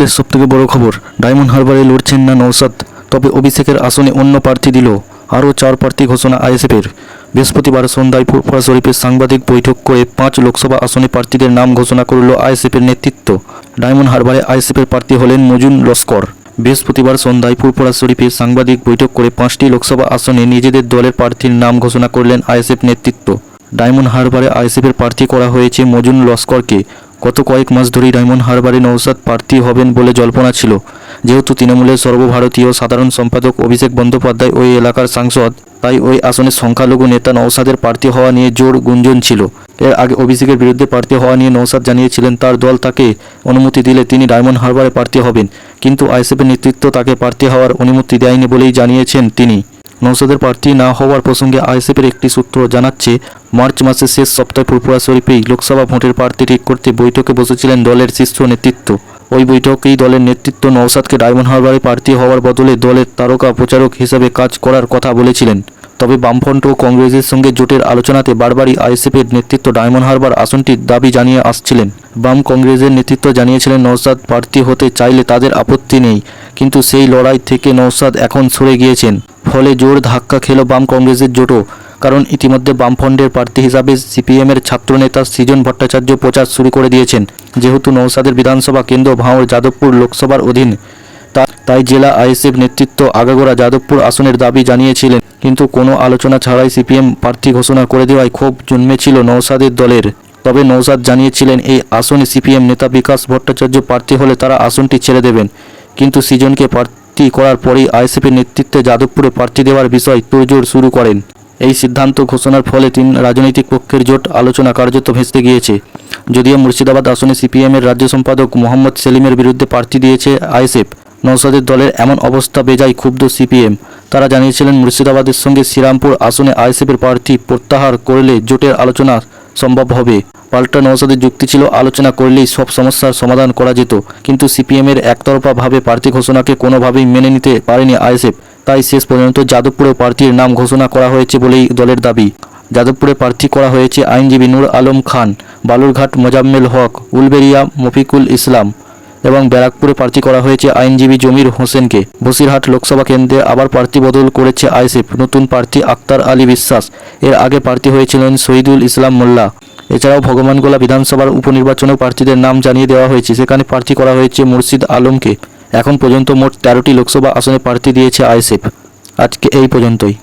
মুহূর্তের সবথেকে বড় খবর, ডায়মন্ড হারবারে লড়ছেন না নওশাদ, তবে অভিষেকের আসনে অন্য প্রার্থী দিল। আরও 4 প্রার্থী ঘোষণা আইএসএফের। বৃহস্পতিবার সন্ধ্যায় ফুরফুরা শরীফে সাংবাদিক বৈঠক করে 5 লোকসভা আসনে প্রার্থীদের নাম ঘোষণা করল আইএসএফের নেতৃত্ব। ডায়মন্ড হারবারে আইএসএফের প্রার্থী হলেন মজুন লস্কর। বৃহস্পতিবার সন্ধ্যায় ফুরফুরা শরীফে সাংবাদিক বৈঠক করে 5টি লোকসভা আসনে নিজেদের দলের প্রার্থীর নাম ঘোষণা করলেন আইএসএফ নেতৃত্ব। ডায়মন্ড হারবারে আইএসএফের প্রার্থী করা হয়েছে মজুন লস্করকে। গত কয়েক মাস ধরেই ডায়মন্ড হারবারে নওশাদ প্রার্থী হবেন বলে জল্পনা ছিল। যেহেতু তৃণমূলের সর্বভারতীয় সাধারণ সম্পাদক অভিষেক বন্দ্যোপাধ্যায় ওই এলাকার সাংসদ, তাই ওই আসনের সংখ্যালঘু নেতা নওশাদের প্রার্থী হওয়া নিয়ে জোর গুঞ্জন ছিল। এর আগে অভিষেকের বিরুদ্ধে প্রার্থী হওয়া নিয়ে নওশাদ জানিয়েছিলেন তার দল তাকে অনুমতি দিলে তিনি ডায়মন্ড হারবারে প্রার্থী হবেন, কিন্তু আইএসএফের নেতৃত্ব তাকে প্রার্থী হওয়ার অনুমতি দেয়নি বলেই জানিয়েছেন তিনি। নওশাদের প্রার্থী না হওয়ার প্রসঙ্গে আইএসএফের একটি সূত্র জানাচ্ছে, মার্চ মাসের শেষ সপ্তাহে ফুরফুরা শরীফেই লোকসভা ভোটের প্রার্থী ঠিক করতে বৈঠকে বসেছিলেন দলের শীর্ষ নেতৃত্ব। ওই বৈঠকেই দলের নেতৃত্ব নওশাদকে ডায়মন্ড হারবারে প্রার্থী হওয়ার বদলে দলের তারকা প্রচারক হিসেবে কাজ করার কথা বলেছিলেন। তবে বামফ্রন্ট ও কংগ্রেসের সঙ্গে জোটের আলোচনাতে বারবারই আইএসএফের নেতৃত্ব ডায়মন্ড হারবার আসনটির দাবি জানিয়ে আসছিলেন। বাম কংগ্রেসের নেতৃত্ব জানিয়েছিলেন নওশাদ প্রার্থী হতে চাইলে তাদের আপত্তি নেই, কিন্তু সেই লড়াই থেকে নওশাদ এখন সরে গিয়েছেন। ফলে জোর ধাক্কা খেল বাম কংগ্রেসের জোটও, কারণ ইতিমধ্যে বামফ্রন্টের প্রার্থী হিসাবে সিপিএমের ছাত্রনেতা সৃজন ভট্টাচার্য প্রচার শুরু করে দিয়েছেন। যেহেতু নওশাদের বিধানসভা কেন্দ্র ভাঙড় যাদবপুর লোকসভার অধীন, তাই জেলা আইএসএফ নেতৃত্ব আগাগোড়া যাদবপুর আসনের দাবি জানিয়েছিলেন, কিন্তু কোনো আলোচনা ছাড়াই সিপিএম প্রার্থী ঘোষণা করে দেওয়ায় ক্ষোভ জন্মেছিল নওশাদের দলের। তবে নওশাদ জানিয়েছিলেন এই আসনে সিপিএম নেতা বিকাশ ভট্টাচার্য প্রার্থী হলে তারা আসনটি ছেড়ে দেবেন, কিন্তু সৃজনকে প্রার্থী করার পরেই আইএসএফের নেতৃত্বে যাদবপুরে প্রার্থী দেওয়ার বিষয় তোড়জোড় শুরু করেন। এই সিদ্ধান্ত ঘোষণার ফলে 3 রাজনৈতিক পক্ষের জোট আলোচনা কার্যত ভেস্তে গিয়েছে। যদিও মুর্শিদাবাদ আসনে সিপিএমের রাজ্য সম্পাদক মোহাম্মদ সেলিমের বিরুদ্ধে প্রার্থী দিয়েছে আইএসএফ, নওশাদের দলের এমন অবস্থা বেজায় ক্ষুব্ধ সিপিএম। তারা জানিয়েছিলেন মুর্শিদাবাদের সঙ্গে শ্রীরামপুর আসনে আইএসএফের প্রার্থী প্রত্যাহার করলে জোটের আলোচনা সম্ভব হবে। পাল্টা নওশাদের যুক্তি ছিল আলোচনা করলেই সব সমস্যার সমাধান করা যেত, কিন্তু সিপিএমের একতরফাভাবে প্রার্থী ঘোষণাকে কোনোভাবেই মেনে নিতে পারেনি আইএসএফ। তাই শেষ পর্যন্ত যাদবপুরে প্রার্থীর নাম ঘোষণা করা হয়েছে বলেই দলের দাবি। যাদবপুরে প্রার্থী করা হয়েছে আইনজীবী নূর আলম খান, বালুরঘাট মোজাম্মেল হক, উলবেড়িয়া মফিকুল ইসলাম এবং ব্যারাকপুরে প্রার্থী করা হয়েছে আইনজীবী জমির হোসেনকে। বসিরহাট লোকসভা কেন্দ্রে আবার প্রার্থী বদল করেছে আইএসএফ, নতুন প্রার্থী আক্তার আলী বিশ্বাস। এর আগে প্রার্থী হয়েছিলেন শহীদুল ইসলাম মোল্লা। এছাড়াও ভগবানগোলা বিধানসভার উপনির্বাচনেও প্রার্থীদের নাম জানিয়ে দেওয়া হয়েছে, সেখানে প্রার্থী করা হয়েছে মুর্শিদ আলমকে। এখন পর্যন্ত মোট 13টি লোকসভা আসনে প্রার্থী দিয়েছে আইএসএফ। আজকে এই পর্যন্তই।